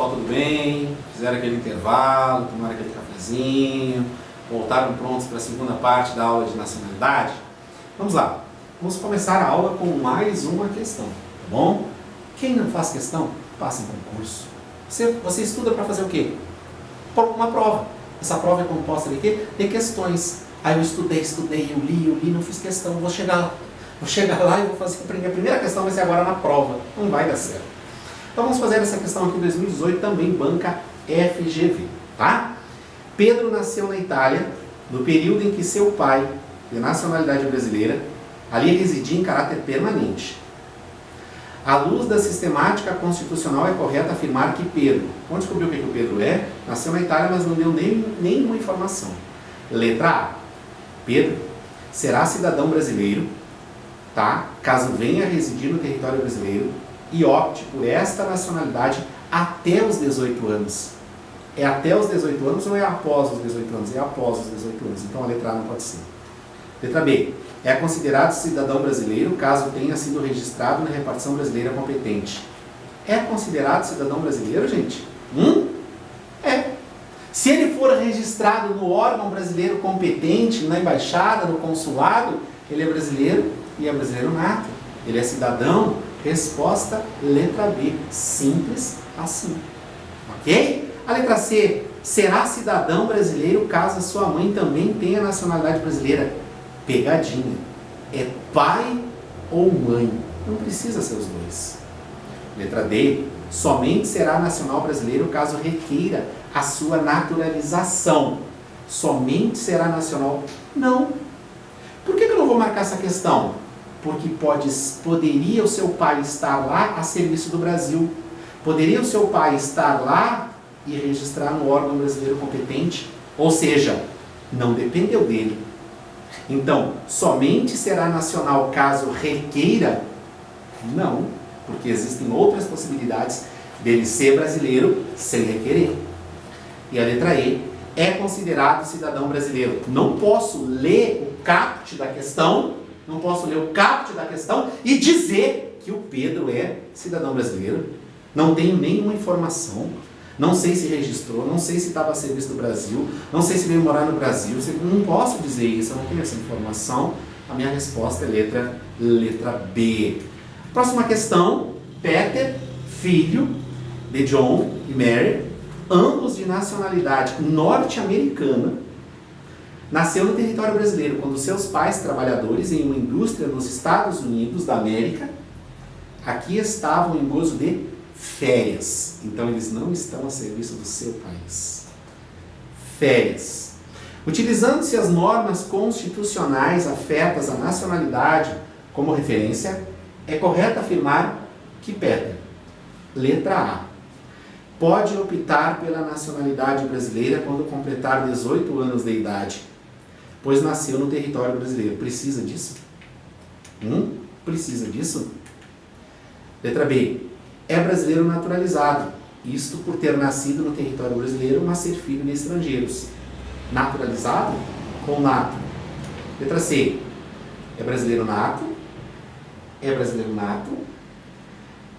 pessoal, tudo bem? Fizeram aquele intervalo, tomaram aquele cafezinho, voltaram prontos para a segunda parte da aula de nacionalidade? Vamos lá, vamos começar a aula com mais uma questão, tá bom? Quem não faz questão, passa em concurso. Você estuda para fazer o quê? Uma prova. Essa prova é composta de quê? De questões. Aí eu estudei, eu li, não fiz questão, vou chegar lá e vou fazer a primeira questão, vai ser agora na prova. Não vai dar certo. Então vamos fazer essa questão aqui em 2018, também banca FGV, tá? Pedro nasceu na Itália, no período em que seu pai, de nacionalidade brasileira, ali residia em caráter permanente. À luz da sistemática constitucional, é correto afirmar que Pedro, vamos descobrir o que o Pedro é, nasceu na Itália, mas não deu nenhuma informação. Letra A. Pedro será cidadão brasileiro, tá? Caso venha a residir no território brasileiro e opte por esta nacionalidade até os 18 anos. É até os 18 anos ou é após os 18 anos? É após os 18 anos. Então a letra A não pode ser. Letra B. É considerado cidadão brasileiro caso tenha sido registrado na repartição brasileira competente. É considerado cidadão brasileiro, gente? É. Se ele for registrado no órgão brasileiro competente, na embaixada, no consulado, ele é brasileiro e é brasileiro nato. Ele é cidadão. Resposta, letra B. Simples assim. Ok? A letra C. Será cidadão brasileiro caso a sua mãe também tenha nacionalidade brasileira. Pegadinha. É pai ou mãe. Não precisa ser os dois. Letra D. Somente será nacional brasileiro caso requeira a sua naturalização. Somente será nacional. Não. Por que eu não vou marcar essa questão? Porque poderia o seu pai estar lá a serviço do Brasil. Poderia o seu pai estar lá e registrar no órgão brasileiro competente. Ou seja, não dependeu dele. Então, somente será nacional caso requeira? Não, porque existem outras possibilidades dele ser brasileiro sem requerer. E a letra E. É considerado cidadão brasileiro. Não posso ler o caput da questão... e dizer que o Pedro é cidadão brasileiro. Não tenho nenhuma informação. Não sei se registrou, não sei se estava a serviço do Brasil, não sei se veio morar no Brasil. Não posso dizer isso, eu não tenho essa informação. A minha resposta é letra B. Próxima questão. Peter, filho de John e Mary, ambos de nacionalidade norte-americana, nasceu no território brasileiro quando seus pais, trabalhadores em uma indústria nos Estados Unidos da América, aqui estavam em gozo de férias. Então eles não estão a serviço do seu país. Férias. Utilizando-se as normas constitucionais afetas à nacionalidade como referência, é correto afirmar que Peter, letra A, pode optar pela nacionalidade brasileira quando completar 18 anos de idade, pois nasceu no território brasileiro. Precisa disso? Precisa disso? Letra B. É brasileiro naturalizado. Isto por ter nascido no território brasileiro, mas ser filho de estrangeiros. Naturalizado com nato. Letra C. É brasileiro nato. É brasileiro nato,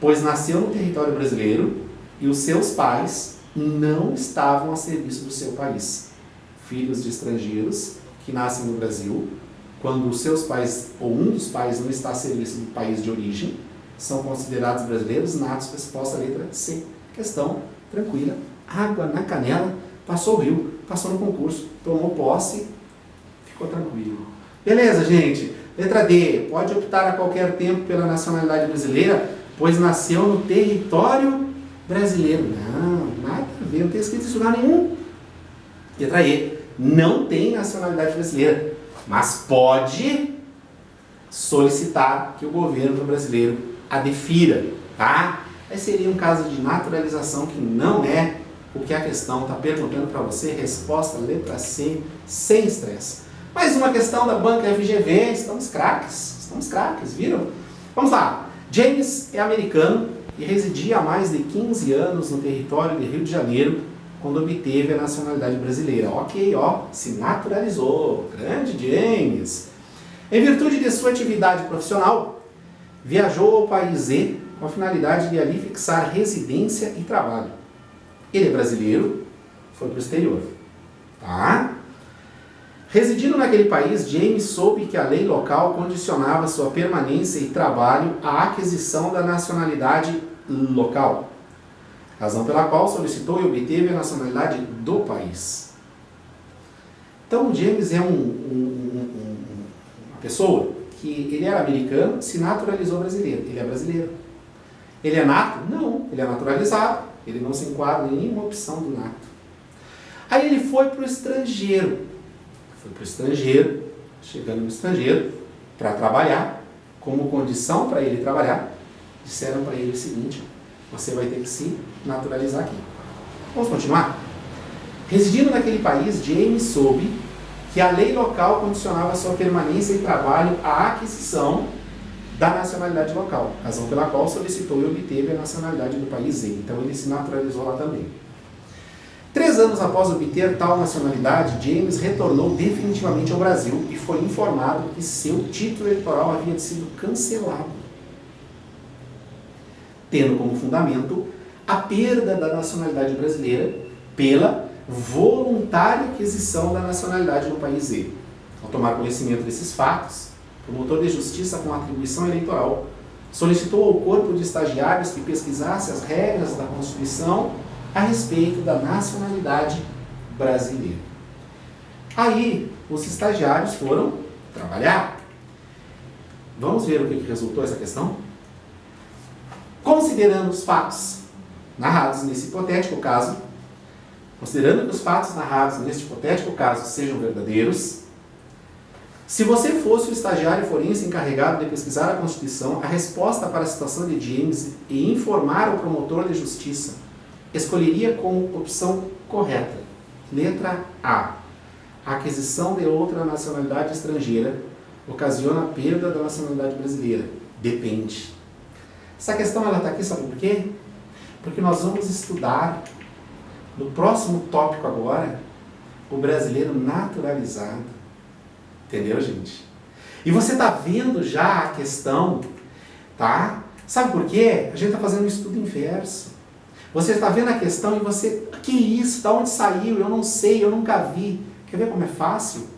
pois nasceu no território brasileiro e os seus pais não estavam a serviço do seu país. Filhos de estrangeiros que nascem no Brasil, quando os seus pais ou um dos pais não está a serviço do país de origem, são considerados brasileiros natos. Resposta letra C. Questão tranquila. Água na canela, passou o rio, passou no concurso, tomou posse, ficou tranquilo. Beleza, gente? Letra D. Pode optar a qualquer tempo pela nacionalidade brasileira, pois nasceu no território brasileiro. Não, nada a ver, não tem escrito isso em lugar nenhum. Letra E. Não tem nacionalidade brasileira, mas pode solicitar que o governo brasileiro a defira, tá? Esse seria um caso de naturalização que não é o que a questão está perguntando para você. Resposta letra C, sem estresse. Mais uma questão da banca FGV. Estamos craques, viram? Vamos lá. James é americano e residia há mais de 15 anos no território de Rio de Janeiro quando obteve a nacionalidade brasileira. Ok, se naturalizou. Grande James. Em virtude de sua atividade profissional, viajou ao país E com a finalidade de ali fixar residência e trabalho. Ele é brasileiro, foi para o exterior. Tá? Residindo naquele país, James soube que a lei local condicionava sua permanência e trabalho à aquisição da nacionalidade local, razão pela qual solicitou e obteve a nacionalidade do país. Então, James é uma pessoa que ele era americano, se naturalizou brasileiro. Ele é brasileiro. Ele é nato? Não, ele é naturalizado. Ele não se enquadra em nenhuma opção do nato. Aí ele foi para o estrangeiro. Chegando no estrangeiro, para trabalhar, como condição para ele trabalhar, disseram para ele o seguinte: você vai ter que se naturalizar aqui. Vamos continuar? Residindo naquele país, James soube que a lei local condicionava sua permanência e trabalho à aquisição da nacionalidade local, razão pela qual solicitou e obteve a nacionalidade do país Z. Então ele se naturalizou lá também. 3 anos após obter tal nacionalidade, James retornou definitivamente ao Brasil e foi informado que seu título eleitoral havia sido cancelado, tendo como fundamento a perda da nacionalidade brasileira pela voluntária aquisição da nacionalidade no país Z. Ao tomar conhecimento desses fatos, o promotor de justiça com atribuição eleitoral solicitou ao corpo de estagiários que pesquisasse as regras da Constituição a respeito da nacionalidade brasileira. Aí, os estagiários foram trabalhar. Vamos ver o que resultou essa questão? Considerando os fatos narrados nesse hipotético caso, considerando que os fatos narrados neste hipotético caso sejam verdadeiros, se você fosse o estagiário forense encarregado de pesquisar a Constituição, a resposta para a situação de James e informar o promotor de justiça escolheria como opção correta. Letra A. A aquisição de outra nacionalidade estrangeira ocasiona a perda da nacionalidade brasileira. Depende. Essa questão ela está aqui, sabe por quê? Porque nós vamos estudar, no próximo tópico agora, o brasileiro naturalizado. Entendeu, gente? E você está vendo já a questão, tá? Sabe por quê? A gente está fazendo um estudo inverso. Você está vendo a questão e você, que isso? Da onde saiu? Eu não sei, eu nunca vi. Quer ver como é fácil?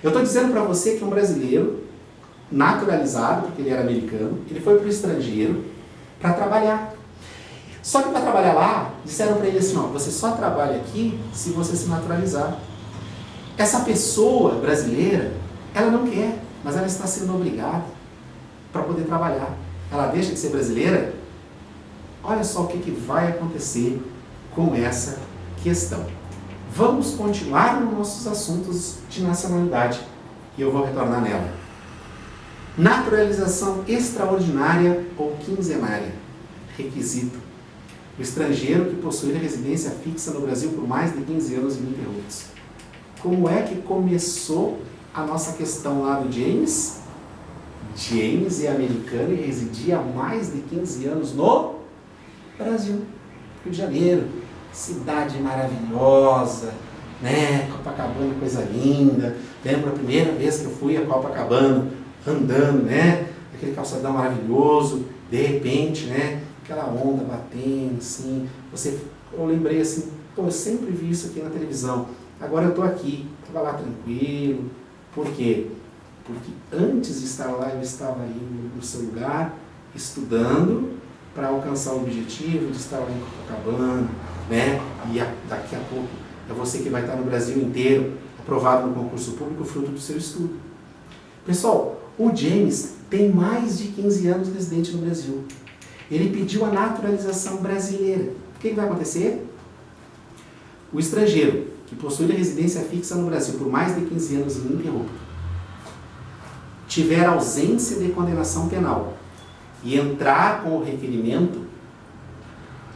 Eu estou dizendo para você que um brasileiro naturalizado, porque ele era americano, ele foi para o estrangeiro para trabalhar. Só que para trabalhar lá, disseram para ele assim, ó, você só trabalha aqui se você se naturalizar. Essa pessoa brasileira, ela não quer, mas ela está sendo obrigada para poder trabalhar. Ela deixa de ser brasileira. Olha só o que vai acontecer com essa questão. Vamos continuar nos nossos assuntos de nacionalidade e eu vou retornar nela. Naturalização extraordinária ou quinzenária. Requisito: o estrangeiro que possuir residência fixa no Brasil por mais de 15 anos ininterruptos. Como é que começou a nossa questão lá do James? James é americano e residia há mais de 15 anos no Brasil, Rio de Janeiro, cidade maravilhosa, né? Copacabana, coisa linda. Lembro a primeira vez que eu fui a Copacabana, andando, né? Aquele calçadão maravilhoso, de repente, né? Aquela onda batendo, assim. Eu lembrei assim, pô, eu sempre vi isso aqui na televisão. Agora eu tô aqui, estava lá tranquilo. Por quê? Porque antes de estar lá, eu estava aí no seu lugar, estudando, para alcançar o objetivo de estar lá em Copacabana, né? E daqui a pouco é você que vai estar no Brasil inteiro, aprovado no concurso público, fruto do seu estudo. Pessoal, o James tem mais de 15 anos residente no Brasil. Ele pediu a naturalização brasileira. O que vai acontecer? O estrangeiro que possui residência fixa no Brasil por mais de 15 anos ininterrupto, tiver ausência de condenação penal e entrar com o requerimento,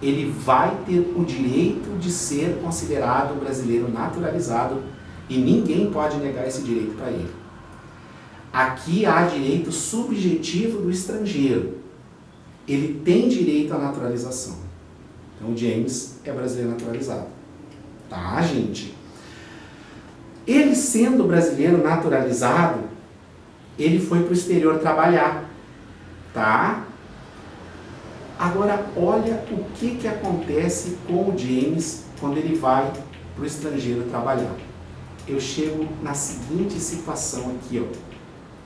ele vai ter o direito de ser considerado brasileiro naturalizado e ninguém pode negar esse direito para ele. Aqui há direito subjetivo do estrangeiro. Ele tem direito à naturalização. Então o James é brasileiro naturalizado. Tá, gente? Ele sendo brasileiro naturalizado, ele foi para o exterior trabalhar. Tá? Agora, olha o que acontece com o James quando ele vai para o estrangeiro trabalhar. Eu chego na seguinte situação aqui, ó,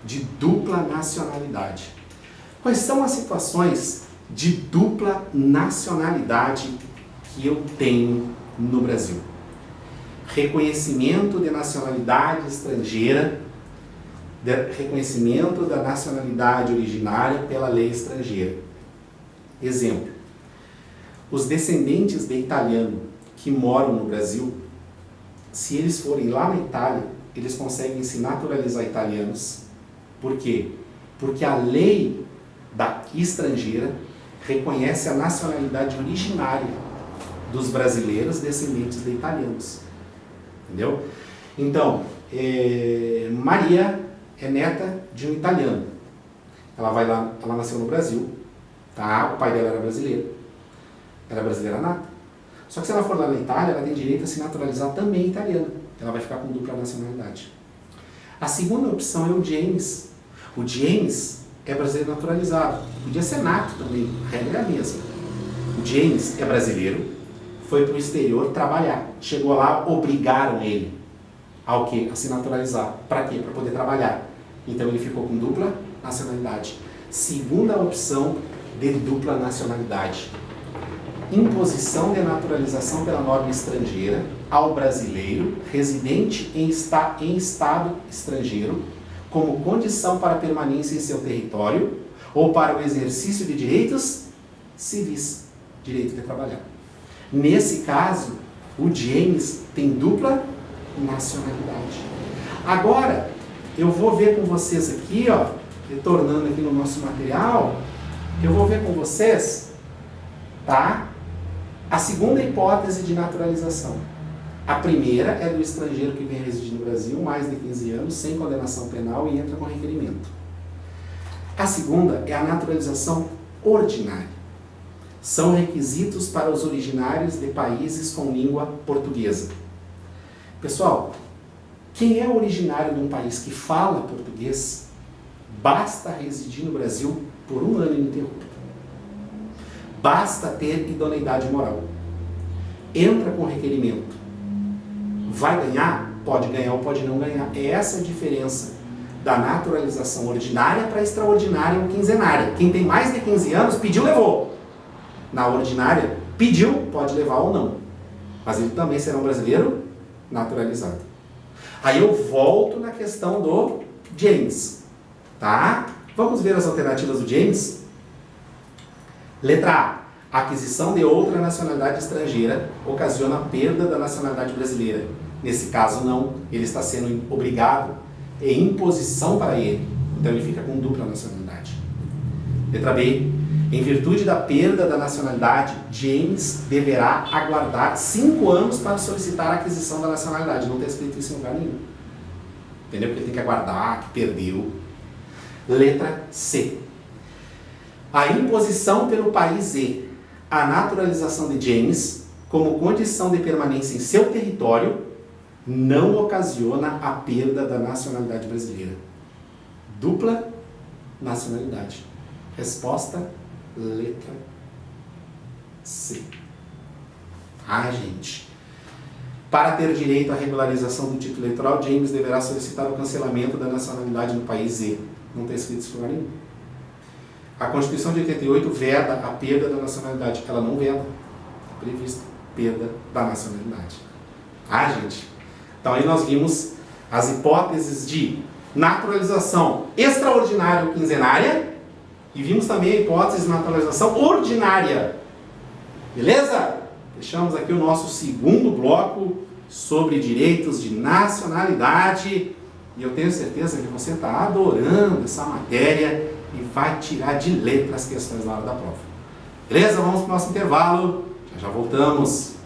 de dupla nacionalidade. Quais são as situações de dupla nacionalidade que eu tenho no Brasil? Reconhecimento de nacionalidade estrangeira, reconhecimento da nacionalidade originária pela lei estrangeira. Exemplo, os descendentes de italiano que moram no Brasil, se eles forem lá na Itália, eles conseguem se naturalizar italianos. Por quê? Porque a lei estrangeira reconhece a nacionalidade originária dos brasileiros descendentes de italianos. Entendeu? Então, Maria é neta de um italiano. Ela nasceu no Brasil, tá? O pai dela era brasileiro. Ela é brasileira nata. Só que se ela for lá na Itália, ela tem direito a se naturalizar também italiana. Ela vai ficar com dupla nacionalidade. A segunda opção é o James. O James é brasileiro naturalizado. Podia ser nato também, a regra é a mesma. O James é brasileiro, foi para o exterior trabalhar. Chegou lá, obrigaram ele ao quê? A se naturalizar. Para quê? Para poder trabalhar. Então ele ficou com dupla nacionalidade. Segunda opção de dupla nacionalidade. Imposição de naturalização pela norma estrangeira ao brasileiro residente em estado estrangeiro como condição para permanência em seu território ou para o exercício de direitos civis, direito de trabalhar. Nesse caso, o James tem dupla nacionalidade. Agora, eu vou ver com vocês aqui, ó, retornando aqui no nosso material, eu vou ver com vocês, tá? A segunda hipótese de naturalização. A primeira é do estrangeiro que vem residir no Brasil mais de 15 anos, sem condenação penal e entra com requerimento. A segunda é a naturalização ordinária. São requisitos para os originários de países com língua portuguesa. Pessoal, quem é originário de um país que fala português, basta residir no Brasil por 1 ano ininterrupto. Basta ter idoneidade moral. Entra com requerimento. Vai ganhar? Pode ganhar ou pode não ganhar. É essa a diferença da naturalização ordinária para extraordinária ou quinzenária. Quem tem mais de 15 anos, pediu, levou. Na ordinária, pediu, pode levar ou não. Mas ele também será um brasileiro naturalizado. Aí eu volto na questão do James. Tá? Vamos ver as alternativas do James? Letra A. Aquisição de outra nacionalidade estrangeira ocasiona a perda da nacionalidade brasileira. Nesse caso, não. Ele está sendo obrigado. É imposição para ele. Então, ele fica com dupla nacionalidade. Letra B. Em virtude da perda da nacionalidade, James deverá aguardar 5 anos para solicitar a aquisição da nacionalidade. Não está escrito isso em lugar nenhum. Entendeu? Porque ele tem que aguardar, que perdeu. Letra C. A imposição pelo país E, a naturalização de James, como condição de permanência em seu território, não ocasiona a perda da nacionalidade brasileira. Dupla nacionalidade. Resposta, letra C. Ah, gente. Para ter direito à regularização do título eleitoral, James deverá solicitar o cancelamento da nacionalidade no país E. Não está escrito isso em lugar nenhum. A Constituição de 88 veda a perda da nacionalidade. Ela não veda. É previsto perda da nacionalidade. Ah, gente. Então aí nós vimos as hipóteses de naturalização extraordinária ou quinzenária e vimos também a hipótese de naturalização ordinária. Beleza? Fechamos aqui o nosso segundo bloco sobre direitos de nacionalidade e eu tenho certeza que você está adorando essa matéria e vai tirar de letra as questões na hora da prova. Beleza? Vamos para o nosso intervalo. Já voltamos.